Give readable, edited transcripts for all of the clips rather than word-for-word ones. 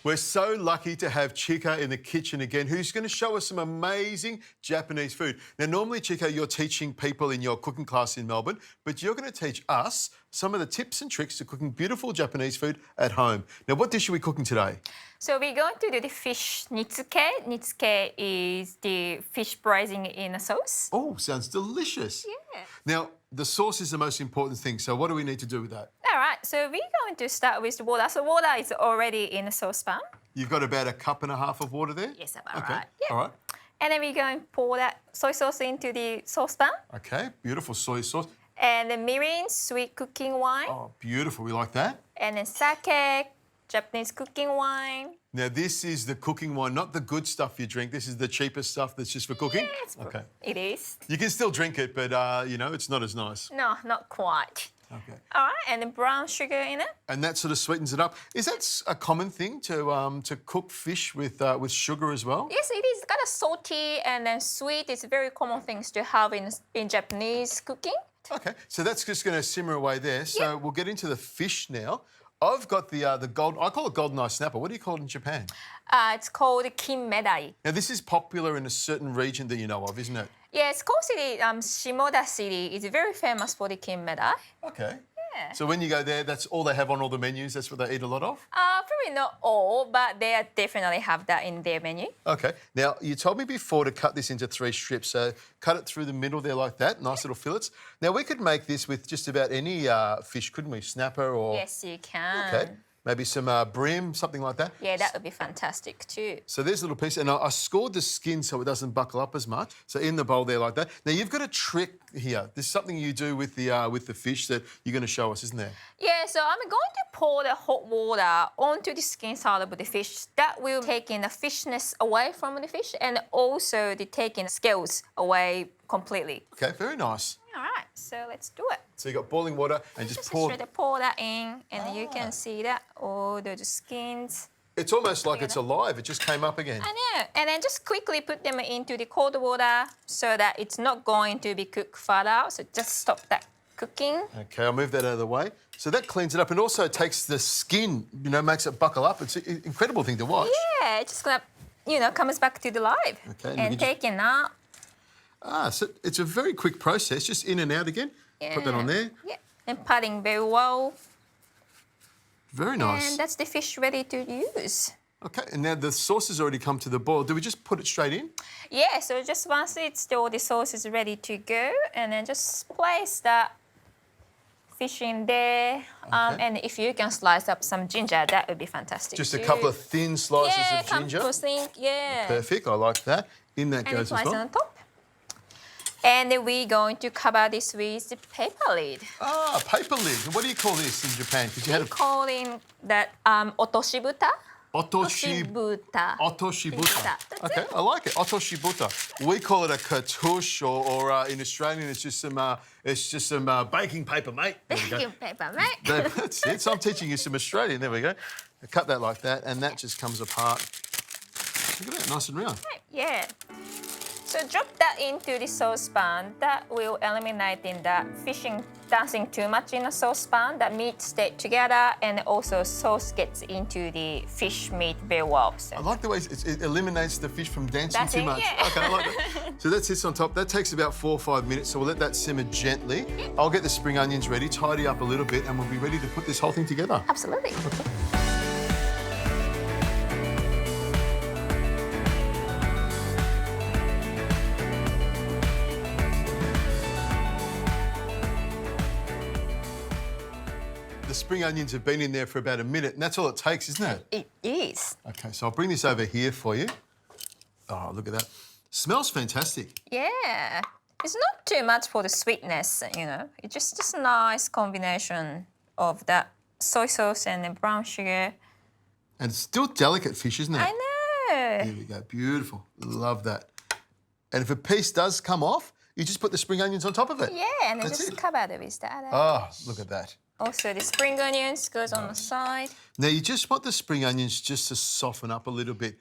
We're so lucky to have Chika in the kitchen again, who's going to show us some amazing Japanese food. Now, normally, Chika, you're teaching people in your cooking class in Melbourne, but you're going to teach us some of the tips and tricks to cooking beautiful Japanese food at home. Now, what dish are we cooking today? So we're going to do the fish Nitsuke. Nitsuke is the fish braising in a sauce. Oh, sounds delicious. Yeah. Now, the sauce is the most important thing, so what do we need to do with that? All right, so we're going to start with the water. So water is already in the saucepan. You've got about 1.5 cups of water there? Yes, about okay. right. Yeah. All right. And then we're going to pour that soy sauce into the saucepan. Okay, beautiful soy sauce. And then mirin, sweet cooking wine. Oh, beautiful. We like that. And then sake, Japanese cooking wine. Now, this is the cooking wine, not the good stuff you drink. This is the cheapest stuff that's just for cooking? Okay. It is. You can still drink it, but, you know, it's not as nice. No, not quite. Okay. All right, and then brown sugar in it. And that sort of sweetens it up. Is that a common thing to cook fish with sugar as well? Yes, it is. It's kind of salty and then sweet. It's very common things to have in Japanese cooking. Okay, so that's just going to simmer away there. So we'll get into the fish now. I've got the gold. I call it golden eye snapper. What do you call it in Japan? It's called Kinmedai. Now, this is popular in a certain region that you know of, isn't it? Yes, Coal City, Shimoda City is very famous for the Kinmedai. Okay. Yeah. So when you go there, that's all they have on all the menus? That's what they eat a lot of? Probably not all, but they definitely have that in their menu. Okay. Now, you told me before to cut this into 3 strips. So cut it through the middle there like that, nice little fillets. Now, we could make this with just about any fish, couldn't we? Snapper or... Yes, you can. Okay. Maybe some bream, something like that. Yeah, that would be fantastic too. So there's a little piece, and I scored the skin so it doesn't buckle up as much. So in the bowl there like that. Now, you've got a trick here. There's something you do with the fish that you're going to show us, isn't there? Yeah, so I'm going to pour the hot water onto the skin side of the fish. That will take in the fishness away from the fish and also the taking scales away completely. Okay, very nice. All right, so let's do it. So you've got boiling water and just pour... Just pour that in and you can see that all those skins. It's almost like it's alive. It just came up again. I know. And then just quickly put them into the cold water so that it's not going to be cooked further. So just stop that cooking. Okay, I'll move that out of the way. So that cleans it up and also takes the skin, you know, makes it buckle up. It's an incredible thing to watch. Yeah, it's just gonna, you know, comes back to the live. Okay. And taking out. So it's a very quick process, just in and out again. Yeah. Put that on there. Yeah, and patting very well. Very nice. And that's the fish ready to use. Okay, and now the sauce has already come to the boil. Do we just put it straight in? Yeah, so just once all the sauce is ready to go, and then just place that fish in there. Okay. And if you can slice up some ginger, that would be fantastic. Just a too. couple of thin slices of ginger. Yeah. Perfect, I like that. In that goes as well. On top. And then we're going to cover this with the paper lid. Ah, paper lid. What do you call this in Japan? Because you had calling that otoshibuta. Otoshibuta. Otoshibuta. Okay, I like it. Otoshibuta. We call it a cartouche, or in Australian, it's just some baking paper, mate. Baking paper, mate. That's it. So I'm teaching you some Australian. There we go. Cut that like that, and that just comes apart. Look at that, nice and round. Yeah. So drop that into the saucepan. That will eliminate in the fishing dancing too much in the saucepan. That meat stays together and also sauce gets into the fish meat very well. So. I like the way it eliminates the fish from dancing That's too it, much. yeah. Okay, I like that. So that sits on top. That takes about 4 or 5 minutes, so we'll let that simmer gently. I'll get the spring onions ready, tidy up a little bit, and we'll be ready to put this whole thing together. Absolutely. Okay. The spring onions have been in there for about a minute, and that's all it takes, isn't it? It is. Okay, so I'll bring this over here for you. Oh, look at that. Smells fantastic. Yeah. It's not too much for the sweetness, you know. It's just a nice combination of that soy sauce and the brown sugar. And it's still delicate fish, isn't it? I know. Here we go. Beautiful. Love that. And if a piece does come off, you just put the spring onions on top of it. Yeah, and then That's just it. cover it with that. Oh, look at that. Also, the spring onions goes on the side. Now, you just want the spring onions just to soften up a little bit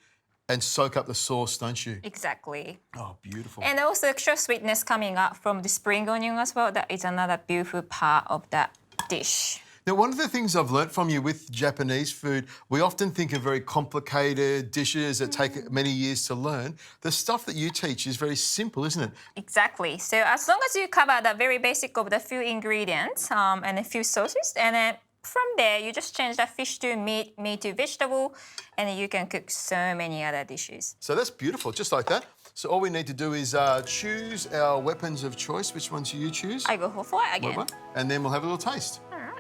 and soak up the sauce, don't you? Exactly. Oh, beautiful. And also extra sweetness coming up from the spring onion as well. That is another beautiful part of that dish. Now, one of the things I've learnt from you with Japanese food, we often think of very complicated dishes that take many years to learn. The stuff that you teach is very simple, isn't it? Exactly. So as long as you cover the very basic of the few ingredients and a few sauces, and then from there you just change the fish to meat, meat to vegetable, and then you can cook so many other dishes. So that's beautiful, just like that. So all we need to do is choose our weapons of choice. Which ones do you choose? I go for fry again. One. And then we'll have a little taste. All right.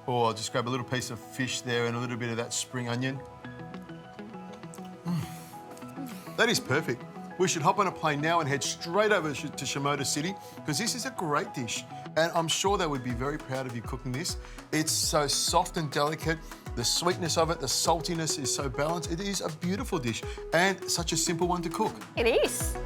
Or I'll just grab a little piece of fish there and a little bit of that spring onion. That is perfect. We should hop on a plane now and head straight over to Shimoda City because this is a great dish. And I'm sure they would be very proud of you cooking this. It's so soft and delicate. The sweetness of it, the saltiness is so balanced. It is a beautiful dish and such a simple one to cook. It is.